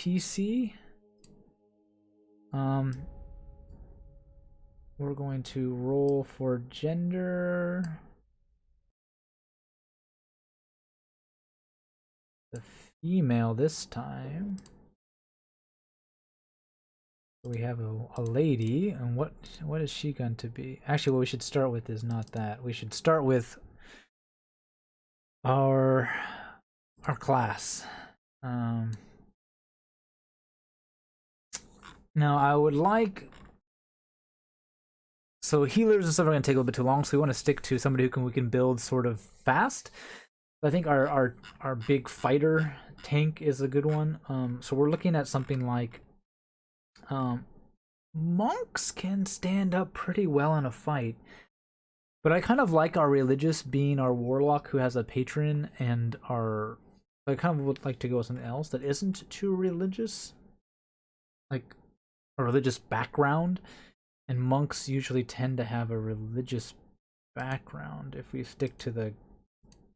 PC. We're going to roll for gender. The female this time. We have a lady, and what is she going to be? Actually, what we should start with is not that. We should start with our class. Now I would like, so healers and stuff are going to take a little bit too long, so we want to stick to somebody we can build sort of fast. I think our big fighter tank is a good one. So we're looking at something like monks can stand up pretty well in a fight, but I kind of like our religious being our warlock who has a patron, and I kind of would like to go with something else that isn't too religious, like a religious background, and monks usually tend to have a religious background if we stick to the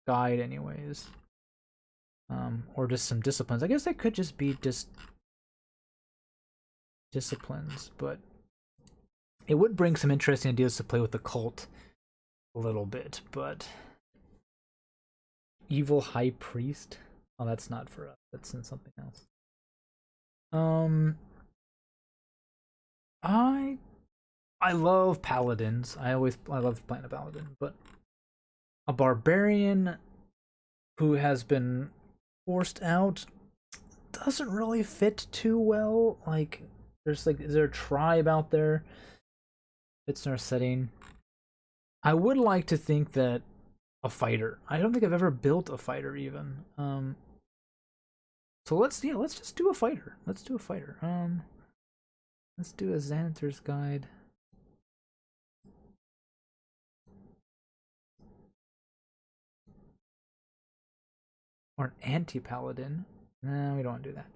guide anyways. Or just some disciplines. I guess that could just be disciplines, but it would bring some interesting ideas to play with the cult a little bit. But evil high priest, oh, that's not for us, that's in something else. I love paladins. I love playing a paladin, but a barbarian who has been forced out doesn't really fit too well. Like, is there a tribe out there? Fits in our setting. I would like to think that a fighter. I don't think I've ever built a fighter even. So let's just do a fighter. Let's do a fighter. Let's do a Xanathar's Guide. Or an anti-paladin. No, we don't want to do that.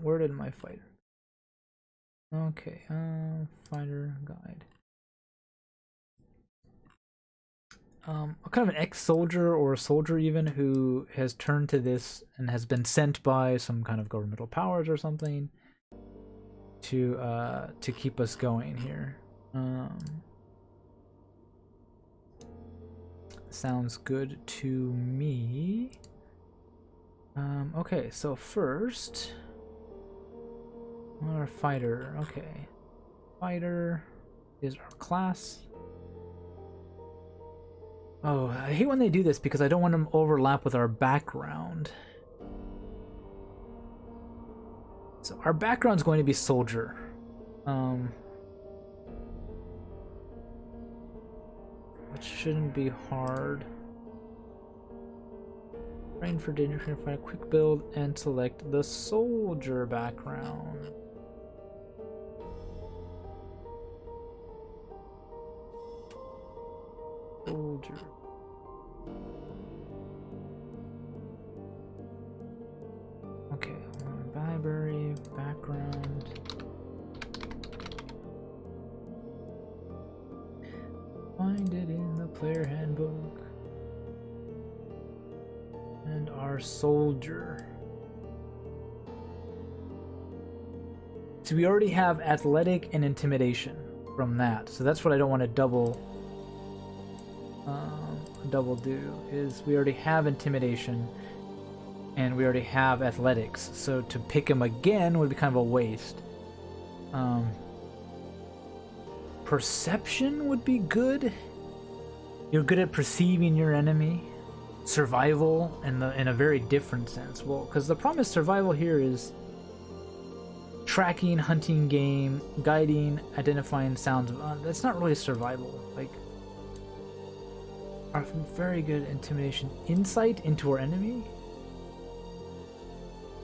Where did my fighter? Okay, fighter guide. Kind of an ex-soldier or a soldier even who has turned to this and has been sent by some kind of governmental powers or something to keep us going here. Sounds good to me. Okay, so first, our fighter. Okay, fighter is our class. Oh, I hate when they do this because I don't want them to overlap with our background. So our background's going to be soldier. Which shouldn't be hard. Train for danger, train to find a quick build, and select the soldier background. Soldier. Okay, library, background. Find it in the player handbook. And our soldier. So we already have athletic and intimidation from that. So that's what I don't want to double do, is we already have intimidation and we already have athletics. So to pick him again would be kind of a waste. Perception would be good. You're good at perceiving your enemy. Survival in a very different sense. Well, because the problem is survival here is tracking, hunting game, guiding, identifying sounds. That's not really survival. Like, are very good intimidation, insight into our enemy,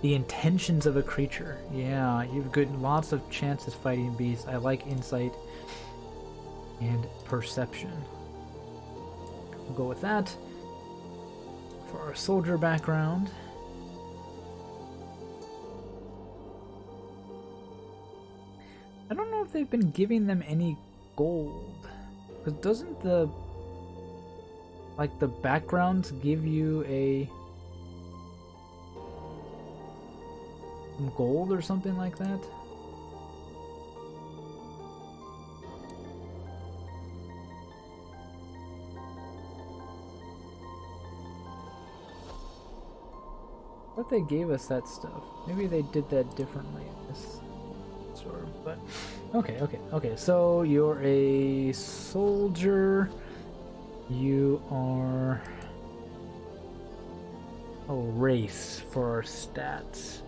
the intentions of a creature. Yeah, you've got lots of chances fighting beasts. I like insight and perception. We'll go with that. For our soldier background, I don't know if they've been giving them any gold, because doesn't the backgrounds give you a Some gold or something like that. But they gave us that stuff. Maybe they did that differently in this sort of, but okay. So you're a soldier. You are a race for our stats.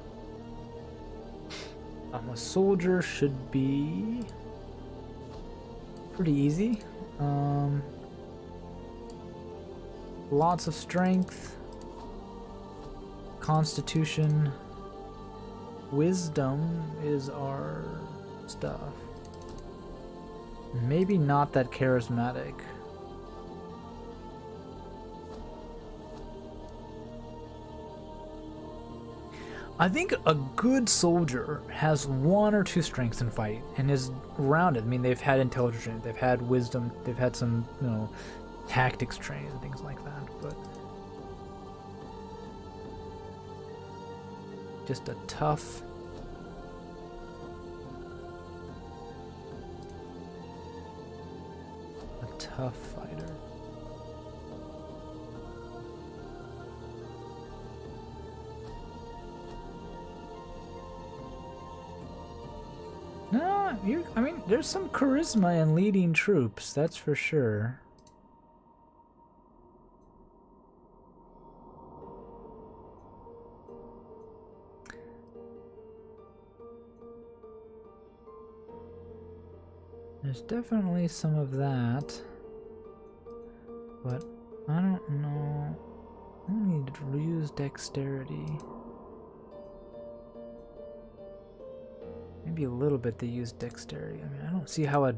A soldier should be pretty easy. Lots of strength. Constitution, wisdom is our stuff. Maybe not that charismatic. I think a good soldier has 1 or 2 strengths in fight and is rounded. I mean, they've had intelligence training, they've had wisdom, they've had some, tactics training and things like that, but just a tough fighter. No, I mean, there's some charisma in leading troops, that's for sure. There's definitely some of that, but I don't know. I need to use dexterity. Maybe a little bit they use dexterity. I mean, I don't see how a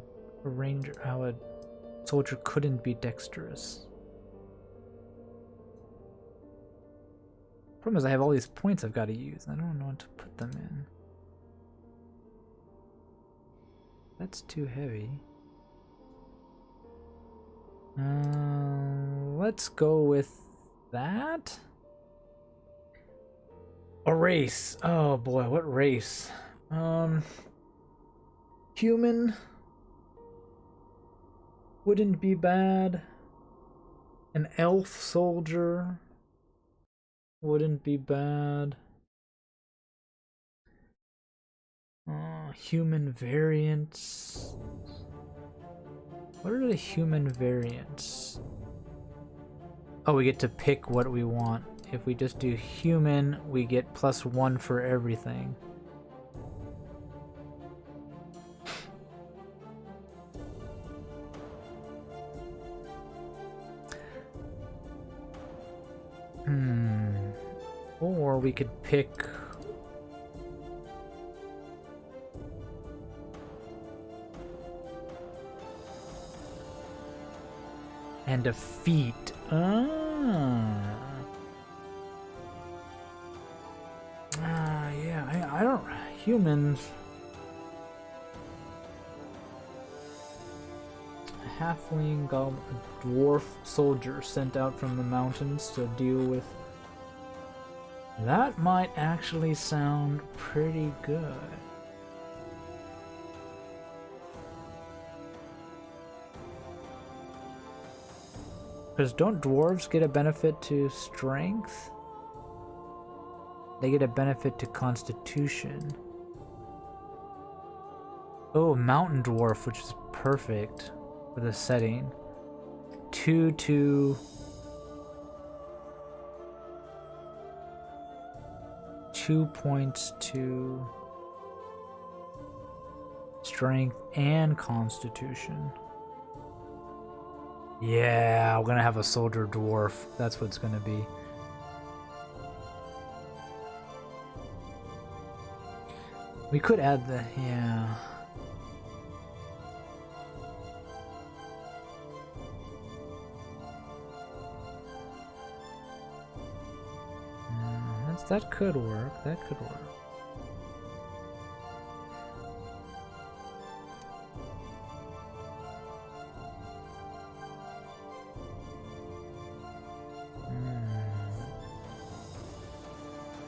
soldier couldn't be dexterous. Problem is I have all these points I've got to use. I don't know what to put them in. That's too heavy. Let's go with that. A race. Oh boy, what race? Human wouldn't be bad. An elf soldier wouldn't be bad. Human variants. What are the human variants? Oh, we get to pick what we want. If we just do human, we get +1 for everything. Or we could pick and a feat. Yeah, I don't... Humans... A halfling, goblin, a dwarf soldier sent out from the mountains to deal with... That might actually sound pretty good. Because don't dwarves get a benefit to strength? They get a benefit to constitution. Oh, mountain dwarf, which is perfect for the setting. 2 to... 2 points to strength and constitution. Yeah, we're gonna have a soldier dwarf. That's what it's gonna be. We could add the... yeah. That could work. That could work.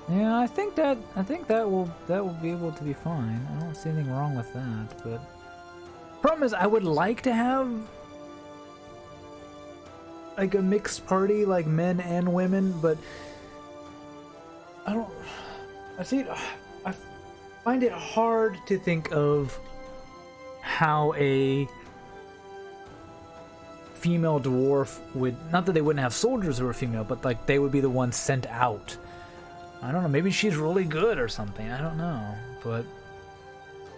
Yeah, I think that will be able to be fine. I don't see anything wrong with that. But problem is, I would like to have like a mixed party, like men and women, but I don't. I find it hard to think of how a female dwarf would, not that they wouldn't have soldiers who were female, but like they would be the ones sent out. I don't know, maybe she's really good or something, I don't know, but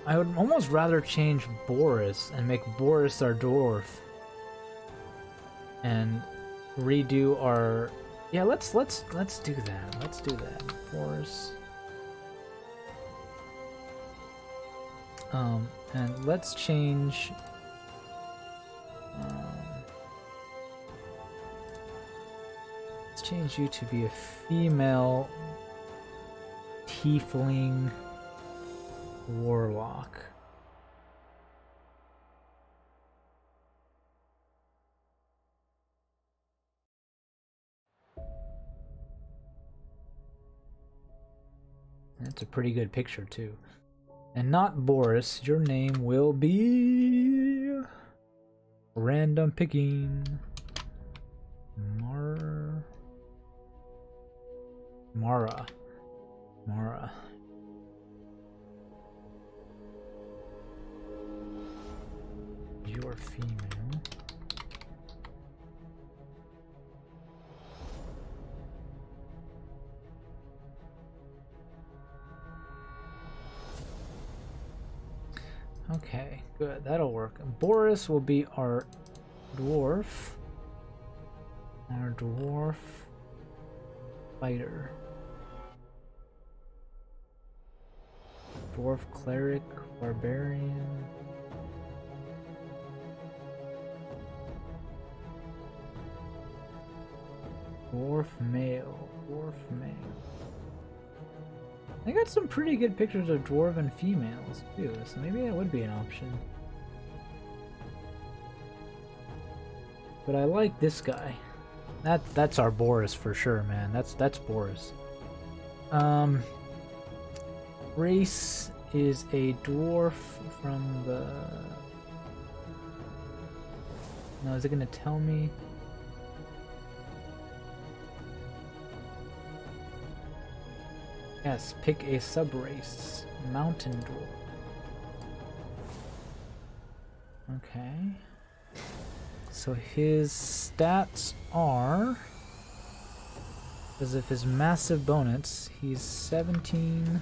I would almost rather change Boris and make Boris our dwarf and redo our, yeah, let's do that. Let's do that. Boris. And let's change you to be a female tiefling warlock. That's a pretty good picture too. And not Boris, your name will be random picking. Mara. You're female. Okay, good. That'll work. Boris will be our dwarf. Our dwarf fighter. Dwarf cleric, barbarian. Dwarf male. I got some pretty good pictures of dwarven females too, so maybe that would be an option. But I like this guy. That's our Boris for sure, man. That's Boris. Race is a dwarf from the... No, is it gonna tell me? Yes, pick a subrace. Mountain dwarf. Okay. So his stats are... Because of his massive bonus, he's 17...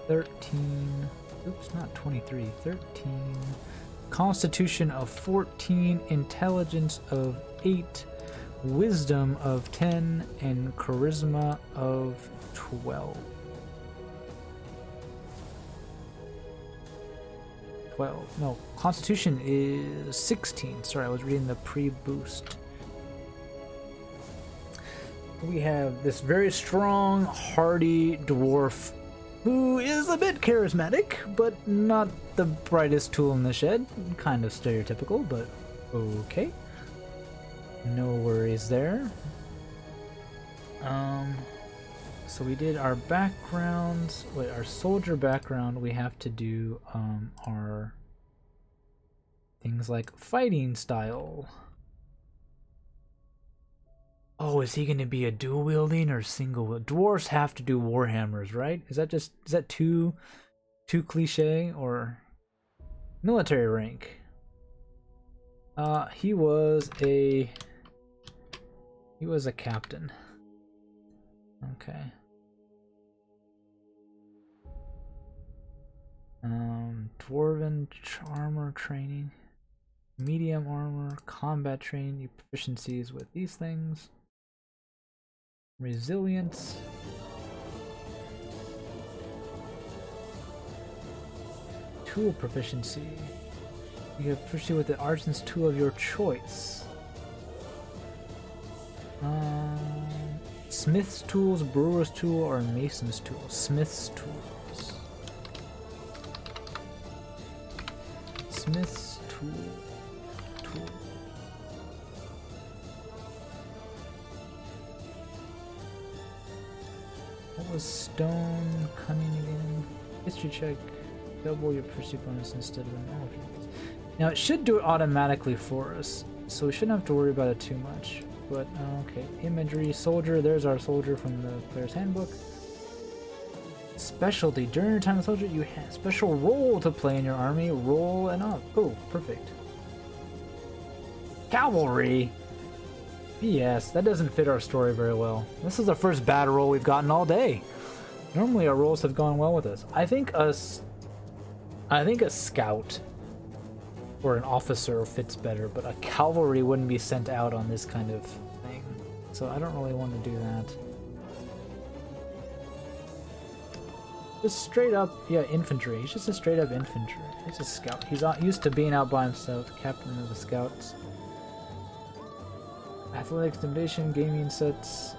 13... Oops, not 23. 13... Constitution of 14, Intelligence of 8, Wisdom of 10, and Charisma of 12. 12. No, Constitution is 16. Sorry, I was reading the pre-boost. We have this very strong, hardy dwarf who is a bit charismatic, but not the brightest tool in the shed. Kind of stereotypical, but okay. No worries there. So we did our backgrounds. Wait, our soldier background, we have to do our things like fighting style. Oh, is he going to be a dual wielding or single wield? Dwarves have to do warhammers, right? Is that too cliche? Or military rank? He was a captain. Okay. Dwarven armor training, medium armor, combat training, you proficiencies with these things. Resilience. Tool proficiency. You have proficiency with the artisan's tool of your choice. Smith's tools, brewer's tool, or mason's tool. Smith's tools. Smith's tool. What was stone cunning again? History check. Double your pursuit bonus instead of an normal. Now it should do it automatically for us, so we shouldn't have to worry about it too much. But okay, imagery, soldier. There's our soldier from the player's handbook. Specialty. During your time as soldier, you have special role to play in your army. Roll and up. Oh, perfect. Cavalry. Yes, that doesn't fit our story very well. This is the first bad roll we've gotten all day. Normally our rolls have gone well with us. I think a scout or an officer fits better, but a cavalry wouldn't be sent out on this kind of thing. So I don't really want to do that. Just straight up, yeah, infantry. He's just a straight up infantry. He's a scout. He's used to being out by himself, captain of the scouts. Athletics, intimidation, gaming sets.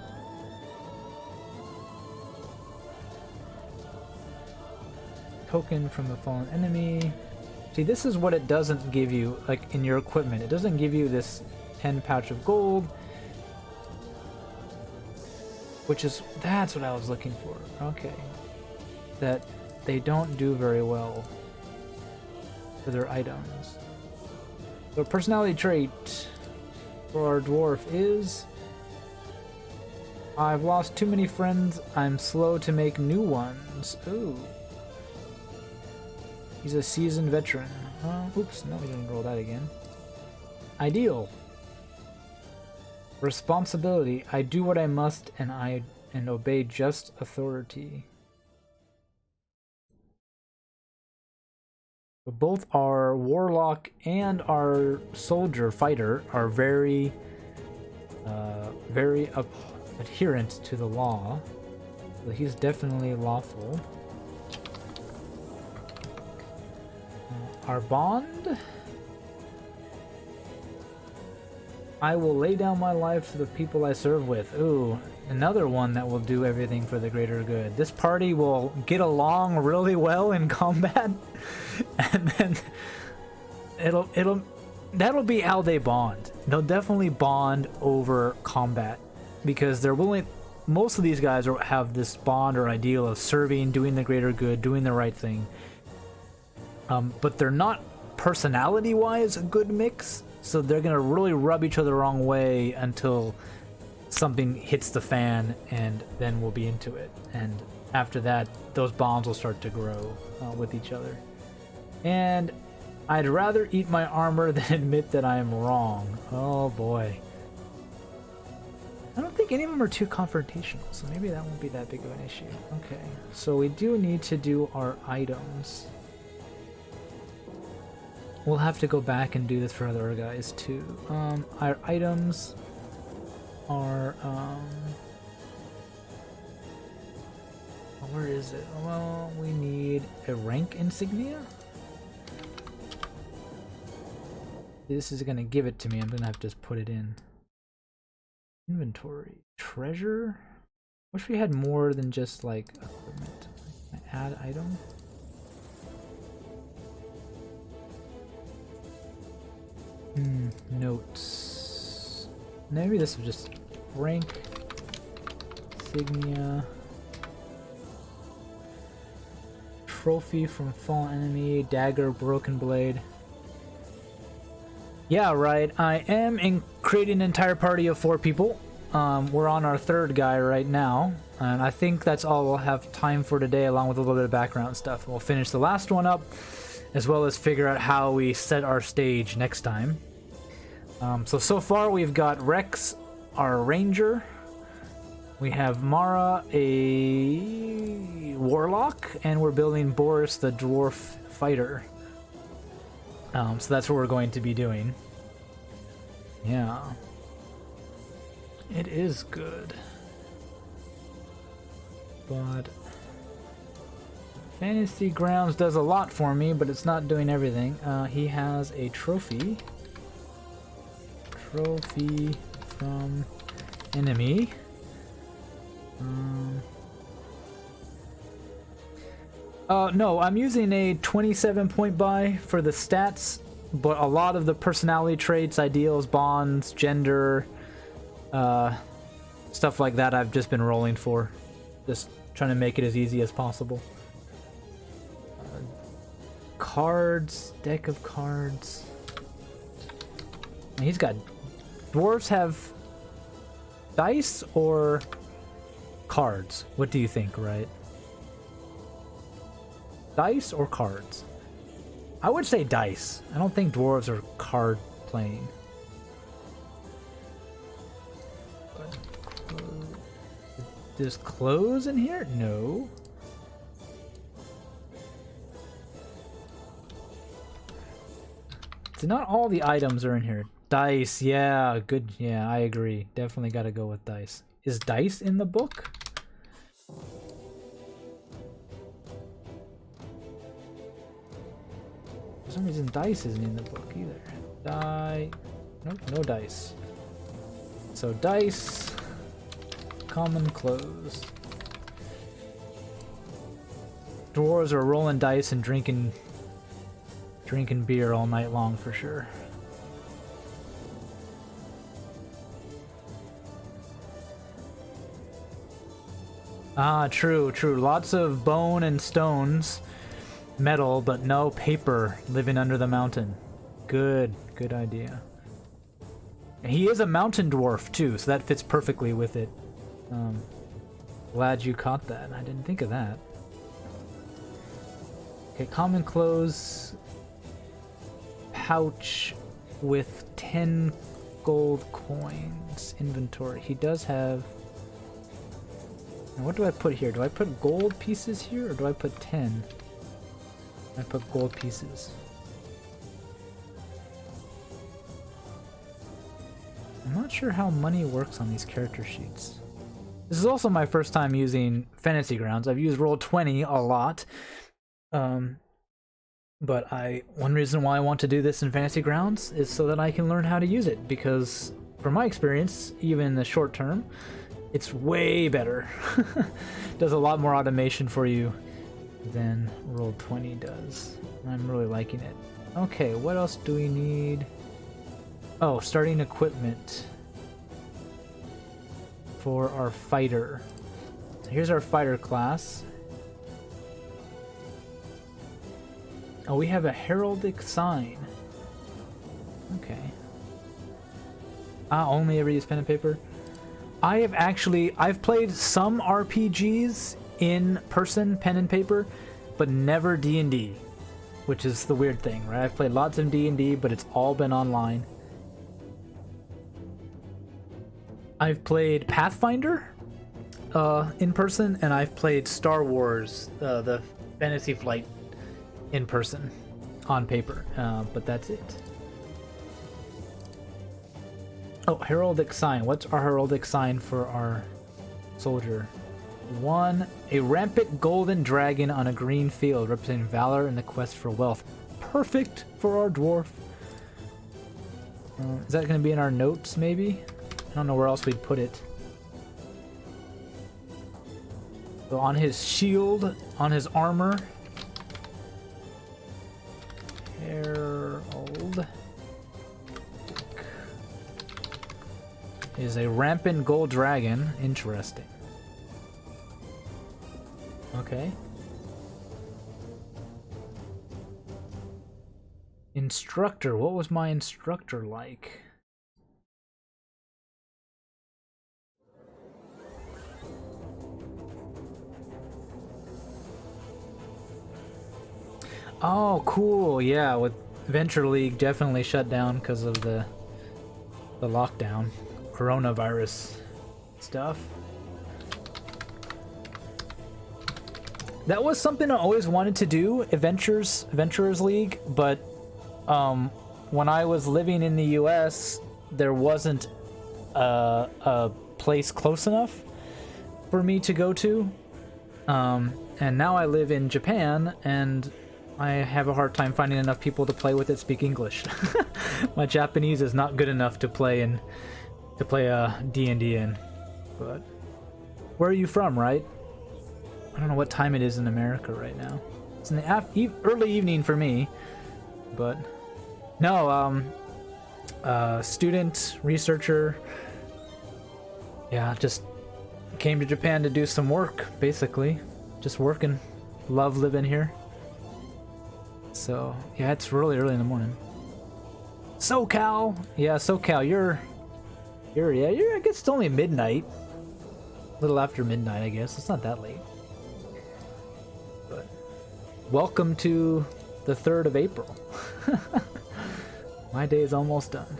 Token from the fallen enemy. See, this is what it doesn't give you, like in your equipment. It doesn't give you this 10 pouch of gold, which is, that's what I was looking for. Okay. That they don't do very well for their items. So personality trait for our dwarf is, I've lost too many friends, I'm slow to make new ones. Ooh. He's a seasoned veteran. Oops, no, we didn't roll that again. Ideal. Responsibility. I do what I must and obey just authority. Both our warlock and our soldier fighter are very adherent to the law. So he's definitely lawful. Our bond? I will lay down my life for the people I serve with. Ooh, another one that will do everything for the greater good. This party will get along really well in combat, and then that'll be how they bond. They'll definitely bond over combat because they're willing. Most of these guys have this bond or ideal of serving, doing the greater good, doing the right thing. But they're not personality-wise a good mix, so they're gonna really rub each other the wrong way until something hits the fan, and then we'll be into it. And after that, those bonds will start to grow with each other. And I'd rather eat my armor than admit that I am wrong. Oh boy. I don't think any of them are too confrontational, so maybe that won't be that big of an issue. Okay, so we do need to do our items. We'll have to go back and do this for other guys too. Our items are where is it? Well, we need a rank insignia. This is gonna give it to me. I'm gonna have to just put it in inventory. Treasure. Wish we had more than just like equipment. Add item. Notes. Maybe this was just rank insignia. Trophy from fallen enemy. Dagger, broken blade. Yeah, right. I am creating an entire party of 4 people. We're on our 3rd guy right now, and I think that's all we'll have time for today, along with a little bit of background stuff. We'll finish the last one up, as well as figure out how we set our stage next time. So far we've got Rex, our ranger. We have Mara, a warlock, and we're building Boris, the dwarf fighter. So that's what we're going to be doing. Yeah. It is good. But Fantasy Grounds does a lot for me, but it's not doing everything. He has a trophy. Trophy from enemy. No, I'm using a 27 point buy for the stats, but a lot of the personality traits, ideals, bonds, gender, stuff like that I've just been rolling for. Just trying to make it as easy as possible. Cards, deck of cards. He's got... Dwarves have dice or cards? What do you think, right? Dice or cards? I would say dice. I don't think dwarves are card playing. There's clothes in here? No. So not all the items are in here. Dice, yeah, good. Yeah, I agree. Definitely gotta go with dice. Is dice in the book? For some reason, dice isn't in the book either. Nope, no dice. So dice, common clothes. Dwarves are rolling dice and drinking beer all night long for sure. Ah, true. Lots of bone and stones, metal, but no paper living under the mountain. Good idea. And he is a mountain dwarf too, so that fits perfectly with it. Glad you caught that. I didn't think of that. Okay, common clothes. Pouch with 10 gold coins. Inventory. He does have... Now what do I put here? Do I put gold pieces here or do I put 10? I put gold pieces. I'm not sure how money works on these character sheets. This is also my first time using Fantasy Grounds. I've used Roll20 a lot. But one reason why I want to do this in Fantasy Grounds is so that I can learn how to use it, because from my experience, even in the short term, it's way better. Does a lot more automation for you than Roll20 does. I'm really liking it. Okay, what else do we need? Oh, starting equipment for our fighter. Here's our fighter class. Oh, we have a heraldic sign. Okay. Only ever use pen and paper? I've played some RPGs in person, pen and paper, but never D&D, which is the weird thing, right? I've played lots of D&D, but it's all been online. I've played Pathfinder in person, and I've played Star Wars, the Fantasy Flight, in person, on paper, but that's it. Oh, heraldic sign. What's our heraldic sign for our soldier? A rampant golden dragon on a green field, representing valor and the quest for wealth. Perfect for our dwarf. Is that going to be in our notes, maybe? I don't know where else we'd put it. So on his shield, on his armor, Herald is a rampant gold dragon. Interesting. Okay. Instructor. What was my instructor like? Oh, cool. Yeah, with Venture League definitely shut down because of the lockdown, coronavirus stuff. That was something I always wanted to do, Adventurers League, but when I was living in the US, there wasn't a place close enough for me to go to. And now I live in Japan, and I have a hard time finding enough people to play with that speak English. My Japanese is not good enough to play a D&D in. But where are you from, right? I don't know what time it is in America right now. It's in the early evening for me, but no, student, researcher. Yeah, just Came to Japan to do some work, basically. Just working. Love living here. So, yeah, it's really early in the morning. SoCal! Yeah, SoCal, you're, I guess it's only midnight. A little after midnight, I guess. It's not that late. But, welcome to the 3rd of April. My day is almost done.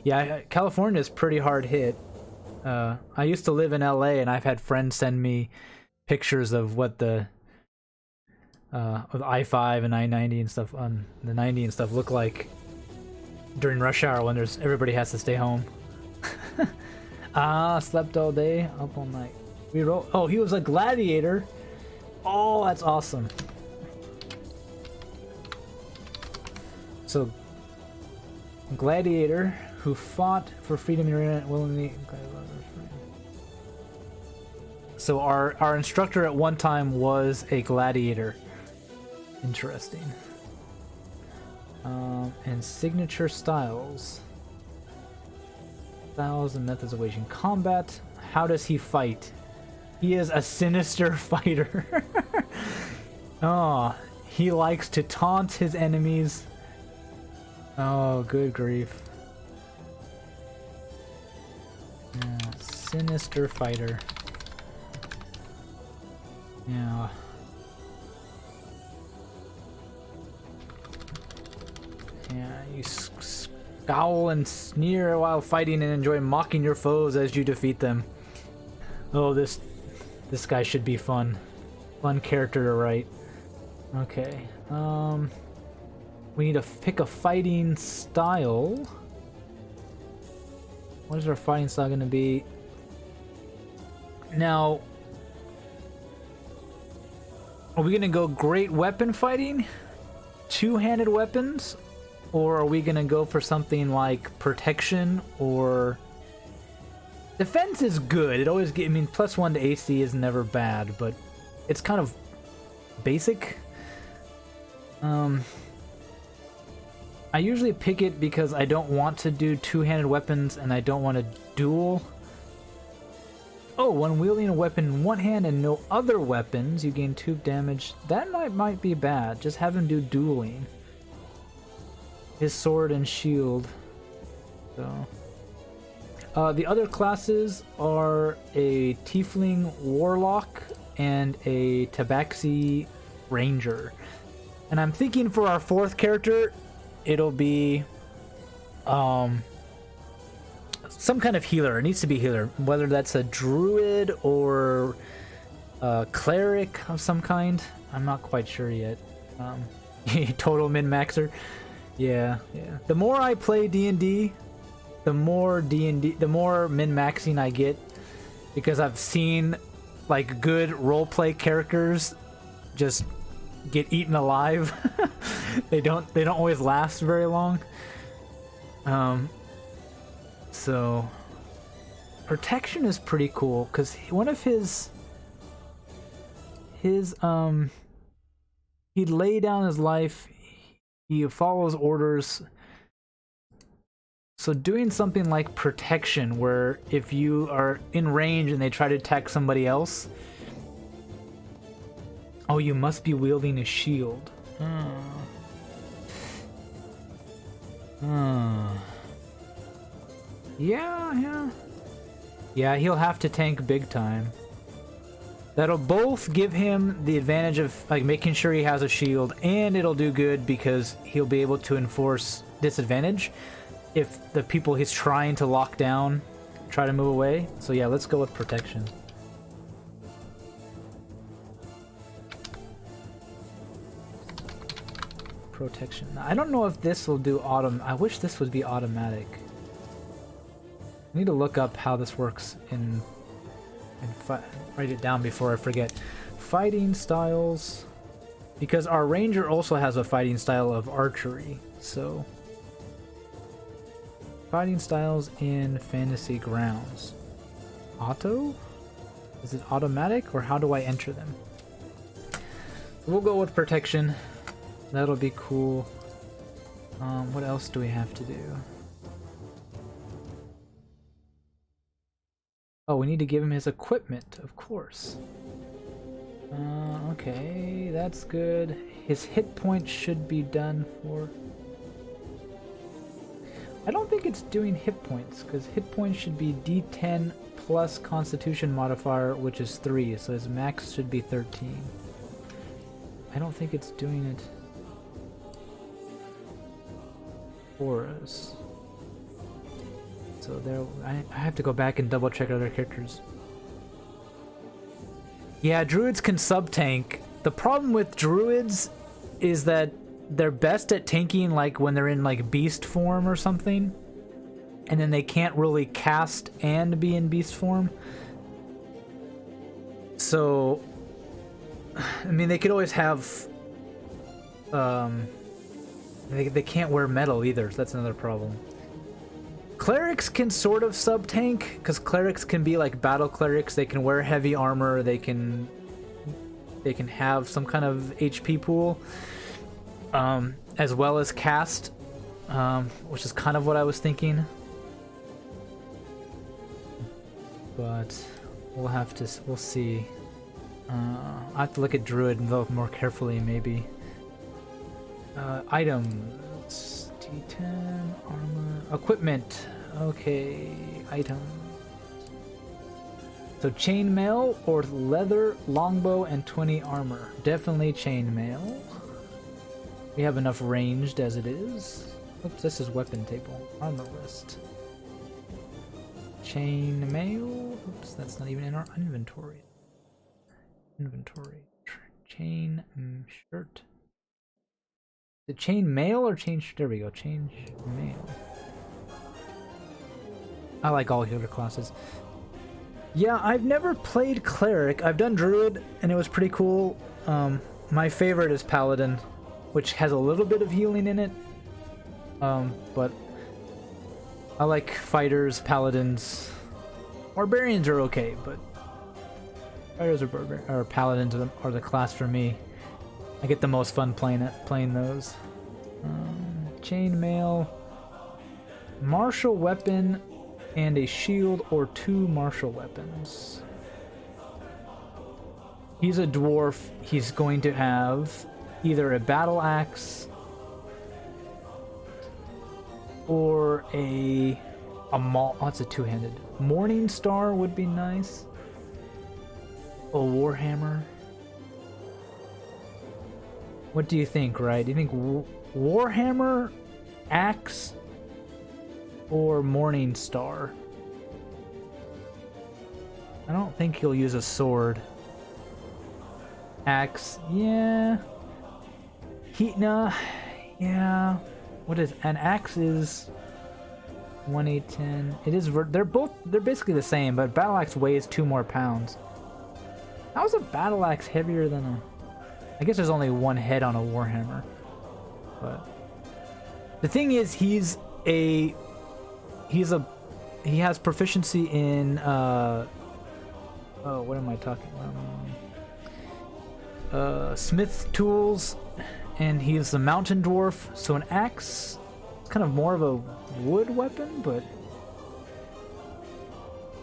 Yeah, California is pretty hard hit. I used to live in LA, and I've had friends send me pictures of what the of I-5 and I-90 and stuff on the 90 and stuff look like during rush hour when everybody has to stay home. Slept all day, up all night. Oh, he was a gladiator. Oh, that's awesome. So, gladiator who fought for freedom and willingly. So our instructor at one time was a gladiator. Interesting. And signature styles. Styles and methods of waging combat. How does he fight? He is a sinister fighter. Oh, he likes to taunt his enemies. Oh, good grief. Yeah, sinister fighter. Yeah. Yeah, you scowl and sneer while fighting and enjoy mocking your foes as you defeat them. Oh, this guy should be fun. Fun character to write. Okay. We need to pick a fighting style. What is our fighting style going to be? Now, are we going to go great weapon fighting? Two-handed weapons? Or are we going to go for something like protection or... Defense is good. It always I mean, +1 to AC is never bad, but it's kind of basic. I usually pick it because I don't want to do two-handed weapons and I don't want to duel. Oh, when wielding a weapon in one hand and no other weapons, you gain 2 damage. That might be bad. Just have him do dueling. His sword and shield. So, the other classes are a Tiefling Warlock and a Tabaxi Ranger. And I'm thinking for our 4th character, it'll be some kind of healer. It needs to be healer, whether that's a druid or a cleric of some kind. I'm not quite sure yet. Total min-maxer. Yeah. The more I play D&D, the more min-maxing I get, because I've seen like good roleplay characters just get eaten alive. they don't always last very long. So protection is pretty cool because one of his he'd lay down his life. He follows orders. So doing something like protection, where if you are in range and they try to attack somebody else, oh, you must be wielding a shield. Yeah, he'll have to tank big time. That'll both give him the advantage of like making sure he has a shield, and it'll do good because he'll be able to enforce disadvantage if the people he's trying to lock down try to move away. So yeah, let's go with protection. Protection. Now, I don't know if this will do I wish this would be automatic. I need to look up how this works and write it down before I forget. Fighting styles, because our ranger also has a fighting style of archery. So fighting styles in Fantasy Grounds. Auto? Is it automatic, or how do I enter them? We'll go with protection. That'll be cool. What else do we have to do? Oh, we need to give him his equipment, of course. Okay, that's good. His hit points should be done for... I don't think it's doing hit points, because hit points should be D10 plus Constitution modifier, which is 3, so his max should be 13. I don't think it's doing it for us. So there, I have to go back and double check other characters. Yeah, druids can sub-tank. The problem with druids is that they're best at tanking like when they're in like beast form or something, and then they can't really cast and be in beast form. So I mean, they could always have they can't wear metal either, so that's another problem. Clerics can sort of sub-tank, because clerics can be like battle clerics. They can wear heavy armor, they can have some kind of HP pool, as well as cast, which is kind of what I was thinking. But we'll see. I have to look at Druid and look more carefully, maybe. Items. D10, armor, equipment. Okay, items. So chainmail or leather, longbow, and 20 armor. Definitely chainmail. We have enough ranged as it is. Oops, this is weapon table. Armor list. Chainmail. Oops, that's not even in our inventory. Inventory. Chain shirt. The chain mail or change? There we go. Change mail. I like all healer classes. Yeah, I've never played cleric. I've done druid, and it was pretty cool. My favorite is paladin, which has a little bit of healing in it. But I like fighters, paladins. Barbarians are okay, but fighters or paladins are the class for me. I get the most fun playing those. Chainmail, martial weapon, and a shield or 2 martial weapons. He's a dwarf. He's going to have either a battle axe or a maul. Oh, it's a two-handed. Morning Star would be nice. A warhammer. What do you think, right? Do you think warhammer, axe, or Morning Star? I don't think he'll use a sword. Axe, yeah. Yeah. What is an axe? Is 1/810. It is. They're basically the same, but battle axe weighs 2 more pounds. How is a battle axe heavier than a? I guess there's only one head on a warhammer, but the thing is, he has proficiency in what am I talking about? Smith tools, and he's a mountain dwarf, so an axe is kind of more of a wood weapon, but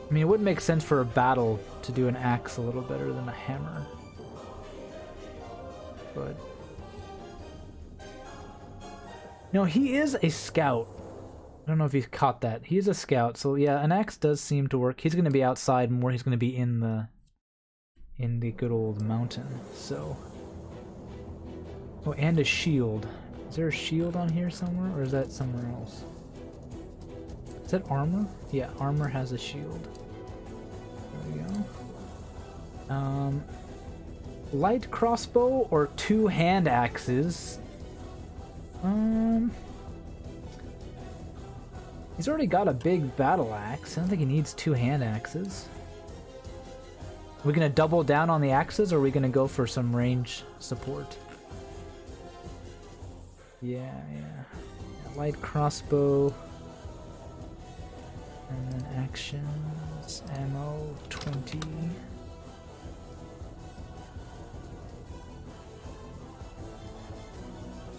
I mean, it would make sense for a battle to do an axe a little better than a hammer. But no, he is a scout. I don't know if he's caught that. He's a scout, so yeah, an axe does seem to work. He's going to be outside more. He's going to be in the good old mountain. So, oh, and a shield. Is there a shield on here somewhere, or is that somewhere else? Is that armor? Yeah, armor has a shield. There we go. Light crossbow or 2 hand axes. He's already got a big battle axe. I don't think he needs 2 hand axes. Are we gonna double down on the axes, or are we gonna go for some range support? Yeah. Light crossbow. And then actions, ammo, 20.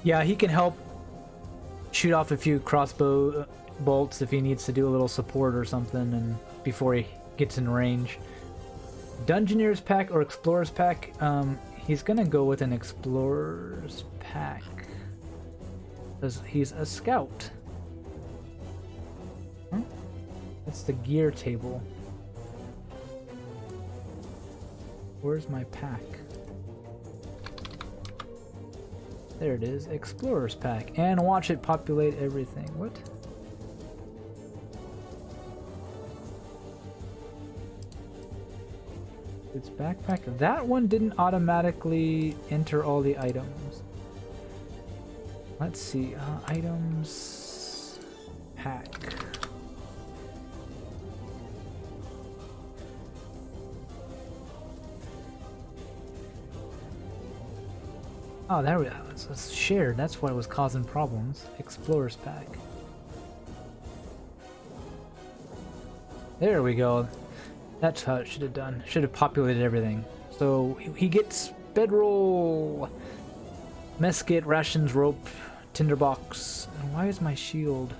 Yeah, he can help shoot off a few crossbow bolts if he needs to do a little support or something, and before he gets in range. Dungeoneer's pack or Explorer's pack? He's gonna go with an Explorer's pack. Because he's a scout. Huh? That's the gear table. Where's my pack? There it is, Explorer's pack. And watch it populate everything. What? It's backpack. That one didn't automatically enter all the items. Let's see. Items. Pack. Oh, there we go. It's shared. That's what was causing problems. Explorer's pack. There we go. That's how it should have done. Should have populated everything. So he gets bedroll, mess kit, rations, rope, tinderbox. And why is my shield?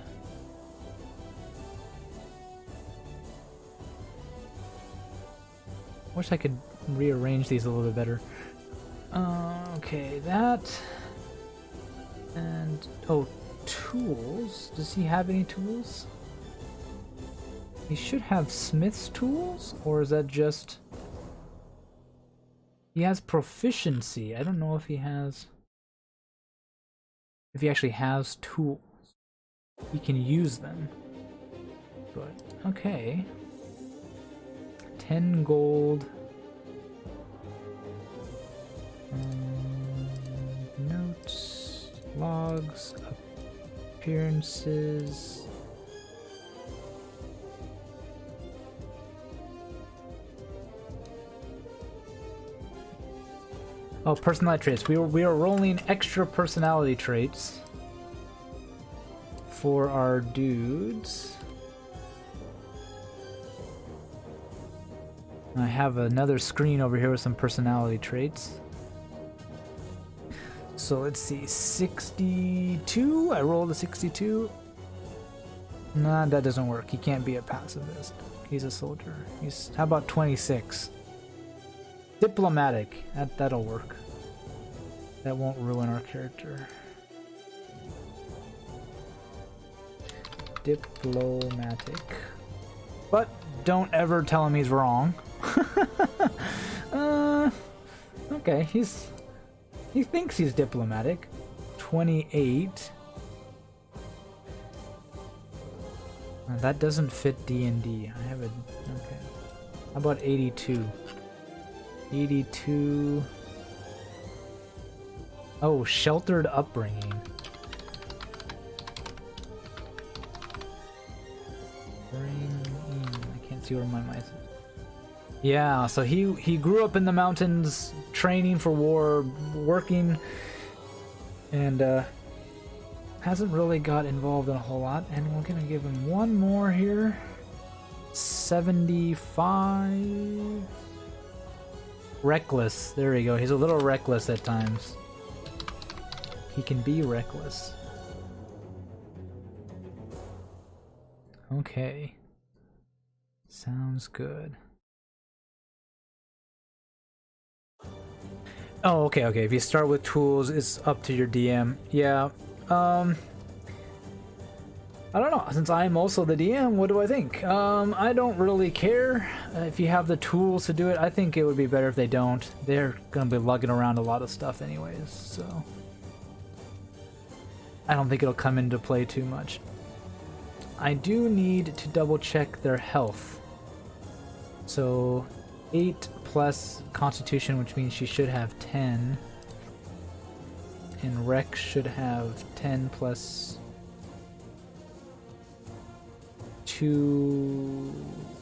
Wish I could rearrange these a little bit better. Okay, that. And oh, tools. Does he have any tools? He should have Smith's tools, or is that just... He has proficiency. I don't know if he has... If he actually has tools. He can use them. But, okay. 10 gold. Notes. Logs. Appearances. Oh, personality traits. We are rolling extra personality traits for our dudes. I have another screen over here with some personality traits. So let's see, 62. I rolled a 62. Nah, that doesn't work. He can't be a pacifist. He's a soldier. How about 26? Diplomatic. That'll work. That won't ruin our character. Diplomatic. But don't ever tell him he's wrong. Okay, he thinks he's diplomatic. 28. That doesn't fit D&D. I have a... Okay. How about 82? 82. Oh, sheltered upbringing. I can't see where my mice is. Yeah, so he grew up in the mountains, training for war, working, and hasn't really got involved in a whole lot. And we're gonna give him one more here. 75. Reckless. There we go. He's a little reckless at times. He can be reckless. Okay. Sounds good. Oh, okay. If you start with tools, it's up to your DM. Yeah. I don't know. Since I'm also the DM, what do I think? I don't really care if you have the tools to do it. I think it would be better if they don't. They're gonna be lugging around a lot of stuff anyways, so I don't think it'll come into play too much. I do need to double check their health. So 8 plus Constitution, which means she should have 10. And Rex should have 10 plus 2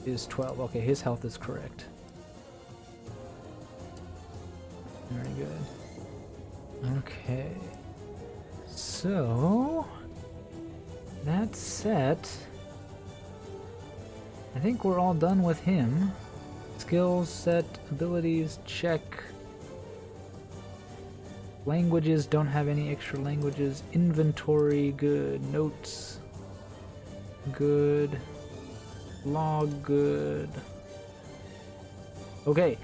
is 12. Okay, his health is correct. Very good. Okay. So that's set. I think we're all done with him. Skills set, abilities check. Languages, don't have any extra languages. Inventory, good. Notes, good. Log, good. Okay.